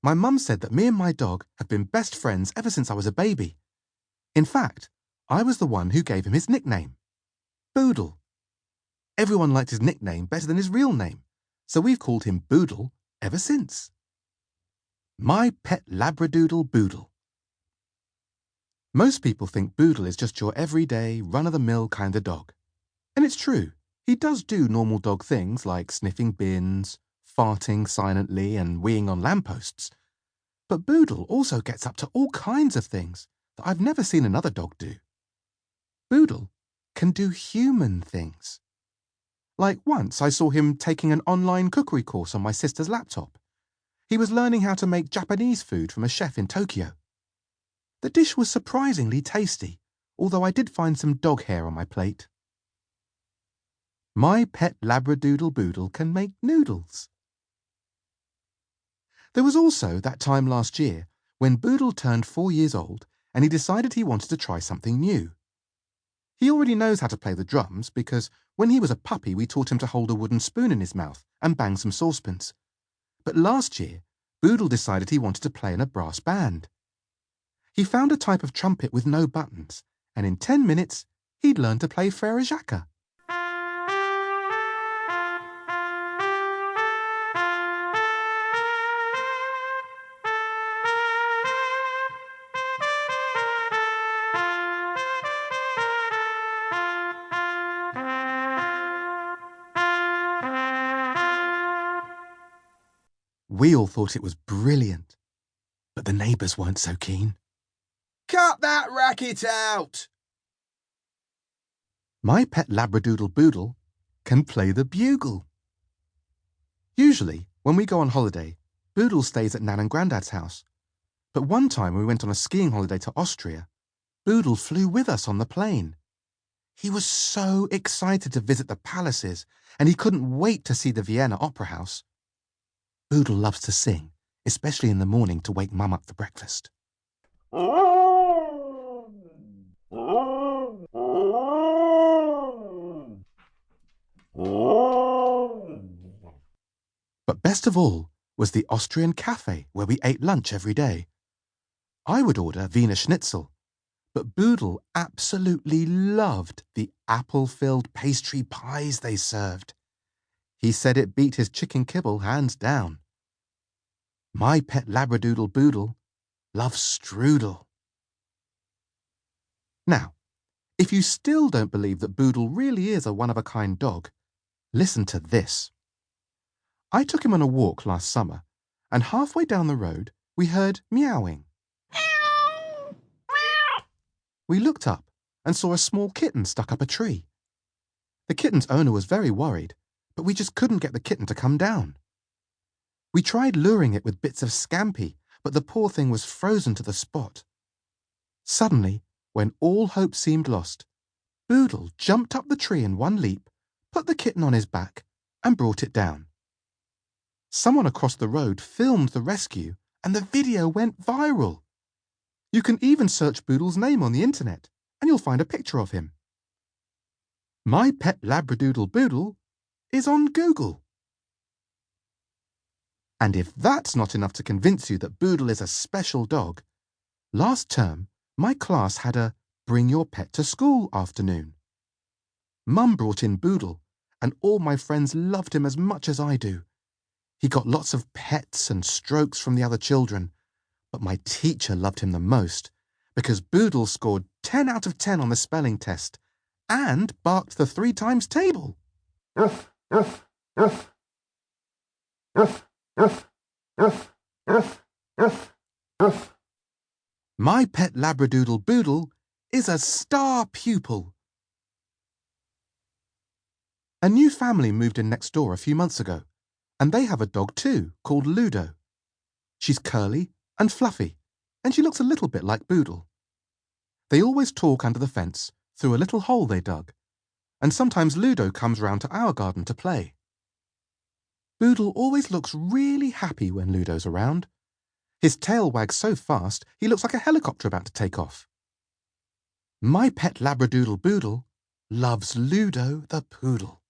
My mum said that me and my dog have been best friends ever since I was a baby. In fact, I was the one who gave him his nickname, Boodle. Everyone liked his nickname better than his real name, so we've called him Boodle ever since. My pet Labradoodle Boodle. Most people think Boodle is just your everyday, run-of-the-mill kind of dog. And it's true, he does do normal dog things like sniffing bins, farting silently and weeing on lampposts. But Boodle also gets up to all kinds of things that I've never seen another dog do. Boodle can do human things. Like once I saw him taking an online cookery course on my sister's laptop. He was learning how to make Japanese food from a chef in Tokyo. The dish was surprisingly tasty, although I did find some dog hair on my plate. My pet Labradoodle Boodle can make noodles. There was also that time last year when Boodle turned 4 years old and he decided he wanted to try something new. He already knows how to play the drums because when he was a puppy we taught him to hold a wooden spoon in his mouth and bang some saucepans. But last year, Boodle decided he wanted to play in a brass band. He found a type of trumpet with no buttons, and in 10 minutes, he'd learned to play Frere Jacques. We all thought it was brilliant, but the neighbours weren't so keen. Cut that racket out! My pet Labradoodle Boodle can play the bugle. Usually, when we go on holiday, Boodle stays at Nan and Grandad's house. But one time when we went on a skiing holiday to Austria, Boodle flew with us on the plane. He was so excited to visit the palaces, and he couldn't wait to see the Vienna Opera House. Boodle loves to sing, especially in the morning to wake Mum up for breakfast. But best of all was the Austrian cafe where we ate lunch every day. I would order Wiener Schnitzel, but Boodle absolutely loved the apple-filled pastry pies they served. He said it beat his chicken kibble hands down. My pet Labradoodle Boodle loves strudel. Now, if you still don't believe that Boodle really is a one-of-a-kind dog, listen to this. I took him on a walk last summer, and halfway down the road, we heard meowing. We looked up and saw a small kitten stuck up a tree. The kitten's owner was very worried, but we just couldn't get the kitten to come down. We tried luring it with bits of scampi, but the poor thing was frozen to the spot. Suddenly, when all hope seemed lost, Boodle jumped up the tree in one leap, put the kitten on his back, and brought it down. Someone across the road filmed the rescue, and the video went viral. You can even search Boodle's name on the internet, and you'll find a picture of him. My pet Labradoodle Boodle is on Google. And if that's not enough to convince you that Boodle is a special dog, last term, my class had a Bring Your Pet to School afternoon. Mum brought in Boodle, and all my friends loved him as much as I do. He got lots of pets and strokes from the other children, but my teacher loved him the most because Boodle scored 10 out of 10 on the spelling test and barked the 3 times table. Ruff, ruff, ruff. Ruff, ruff, ruff, ruff, ruff, ruff. My pet Labradoodle Boodle is a star pupil. A new family moved in next door a few months ago, and they have a dog too, called Ludo. She's curly and fluffy, and she looks a little bit like Boodle. They always talk under the fence through a little hole they dug, and sometimes Ludo comes round to our garden to play. Boodle always looks really happy when Ludo's around. His tail wags so fast he looks like a helicopter about to take off. My pet Labradoodle Boodle loves Ludo the poodle.